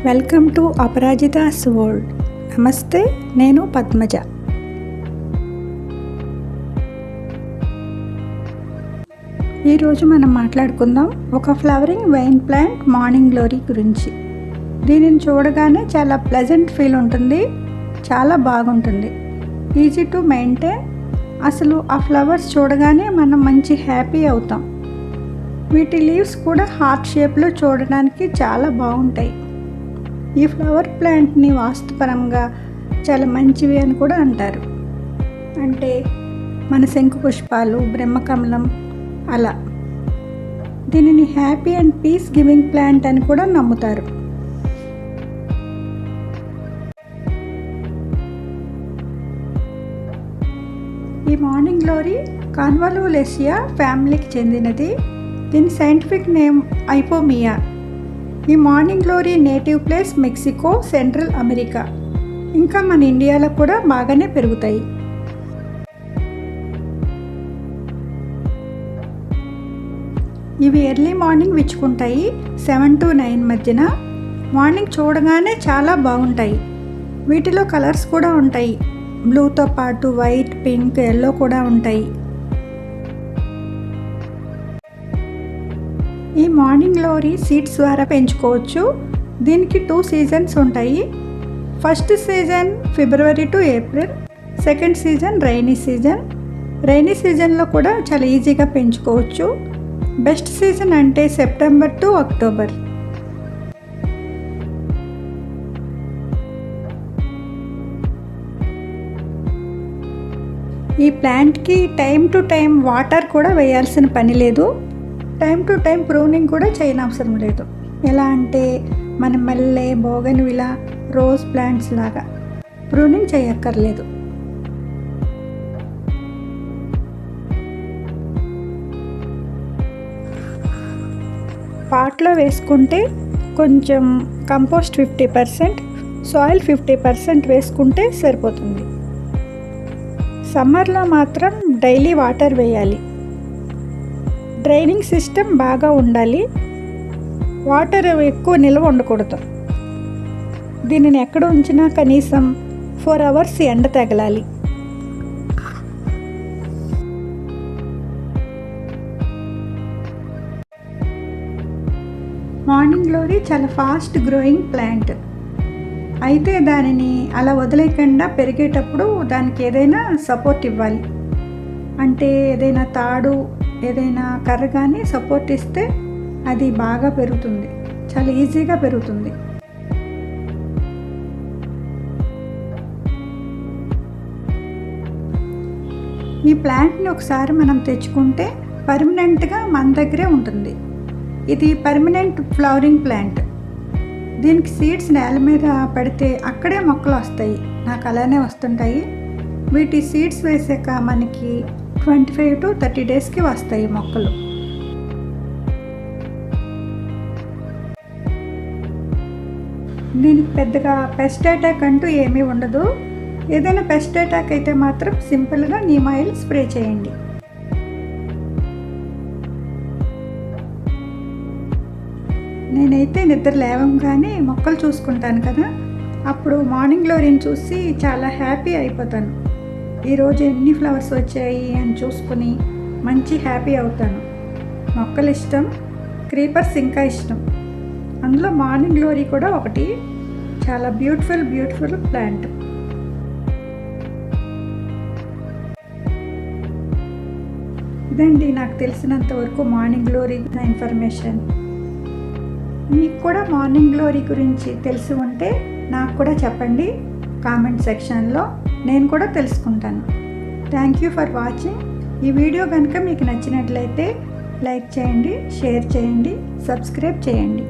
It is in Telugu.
Welcome to Aparajita's world. నమస్తే, నేను పద్మజ. ఈరోజు మనం మాట్లాడుకుందాం ఒక flowering wine plant morning glory గురించి. దీనిని చూడగానే చాలా ప్లెజెంట్ ఫీల్ ఉంటుంది, చాలా బాగుంటుంది, ఈజీ టు మెయింటైన్. అసలు ఆ ఫ్లవర్స్ చూడగానే మనం మంచి హ్యాపీ అవుతాం. వీటి లీవ్స్ కూడా హార్ట్ షేప్లో చూడడానికి చాలా బాగుంటాయి. ఈ ఫ్లవర్ ప్లాంట్ని వాస్తుపరంగా చాలా మంచివి అని కూడా అంటారు. అంటే మన శంకు పుష్పాలు, బ్రహ్మకమలం అలా. దీనిని happy and peace giving plant అని కూడా నమ్ముతారు. ఈ మార్నింగ్ గ్లోరీ కాన్వాల్వులేసియా ఫ్యామిలీకి చెందినది. దీని సైంటిఫిక్ నేమ్ ఐపోమియా. ఈ morning glory native place Mexico, central America, ఇంకా మన ఇండియాలో కూడా బాగానే పెరుగుతాయి. ఇవి ఎర్లీ మార్నింగ్ విచ్చుకుంటాయి, 7 to 9 మధ్యన. మార్నింగ్ చూడగానే చాలా బాగుంటాయి. వీటిలో కలర్స్ కూడా ఉంటాయి, బ్లూతో పాటు వైట్, పింక్, ఎల్లో కూడా ఉంటాయి. ఈ మార్నింగ్ గ్లోరీ సీడ్స్ ద్వారా పెంచుకోవచ్చు. దీనికి 2 సీజన్స్ ఉంటాయి. First season February to April, second season rainy season. Rainy సీజన్లో కూడా చాలా ఈజీగా పెంచుకోవచ్చు. బెస్ట్ సీజన్ అంటే సెప్టెంబర్ టు అక్టోబర్. ఈ ప్లాంట్కి టైం టు టైం వాటర్ కూడా వేయాల్సిన పని లేదు. టైం టు టైం ప్రూనింగ్ కూడా చేయనవసరం లేదు. ఎలా అంటే మన మల్లె, బోగన్విలా, రోజ్ ప్లాంట్స్ లాగా ప్రూనింగ్ చేయక్కర్లేదు. పాట్లో వేసుకుంటే కొంచెం కంపోస్ట్ 50%, సాయిల్ 50% వేసుకుంటే సరిపోతుంది. సమ్మర్లో మాత్రం డైలీ వాటర్ వేయాలి. డ్రైనింగ్ సిస్టమ్ బాగా ఉండాలి. వాటర్ ఎక్కువ నిల్వ ఉండకూడదు. దీనిని ఎక్కడ ఉంచినా కనీసం 4 hours ఎండ తగలాలి. మార్నింగ్ గ్లోరీ చాలా ఫాస్ట్ గ్రోయింగ్ ప్లాంట్. అయితే దానిని అలా వదిలేకుండా పెరిగేటప్పుడు దానికి ఏదైనా సపోర్ట్ ఇవ్వాలి. అంటే ఏదైనా తాడు, ఏదైనా కర్ర కానీ సపోర్ట్ ఇస్తే అది బాగా పెరుగుతుంది, చాలా ఈజీగా పెరుగుతుంది. ఈ ప్లాంట్ని ఒకసారి మనం తెచ్చుకుంటే పర్మనెంట్గా మన దగ్గరే ఉంటుంది. ఇది పర్మనెంట్ ఫ్లవరింగ్ ప్లాంట్. దీనికి సీడ్స్ నేల మీద పెడితే అక్కడే మొక్కలు వస్తాయి, నాకు అలానే వస్తుంటాయి. వీటి సీడ్స్ వేసాక మనకి 25 to 30 daysకి వస్తాయి మొక్కలు. దీనికి పెద్దగా పెస్ట్ అటాక్ అంటూ ఏమీ ఉండదు. ఏదైనా పెస్ట్ అటాక్ అయితే మాత్రం సింపుల్గా నీమ్ ఆయిల్ స్ప్రే చేయండి. నేనైతే నిద్ర లేవంగానే మొక్కలు చూసుకుంటాను కదా, అప్పుడు మార్నింగ్ గ్లోరీని చూసి చాలా హ్యాపీ అయిపోతాను. ఈరోజు ఎన్ని ఫ్లవర్స్ వచ్చాయి అని చూసుకుని మంచి హ్యాపీ అవుతాను. మొక్కలు ఇష్టం, క్రీపర్స్ ఇంకా ఇష్టం. అందులో మార్నింగ్ గ్లోరీ కూడా ఒకటి. చాలా బ్యూటిఫుల్ ప్లాంట్. ఇదండి నాకు తెలిసినంత వరకు మార్నింగ్ గ్లోరీ ఇన్ఫర్మేషన్. మీకు కూడా మార్నింగ్ గ్లోరీ గురించి తెలిసి ఉంటే నాకు కూడా చెప్పండి కామెంట్ సెక్షన్లో, నేను కూడా తెలుసుకుంటాను. Thank you for watching. ఈ వీడియో కనుక మీకు నచ్చినట్లయితే లైక్ చేయండి, షేర్ చేయండి, సబ్స్క్రైబ్ చేయండి.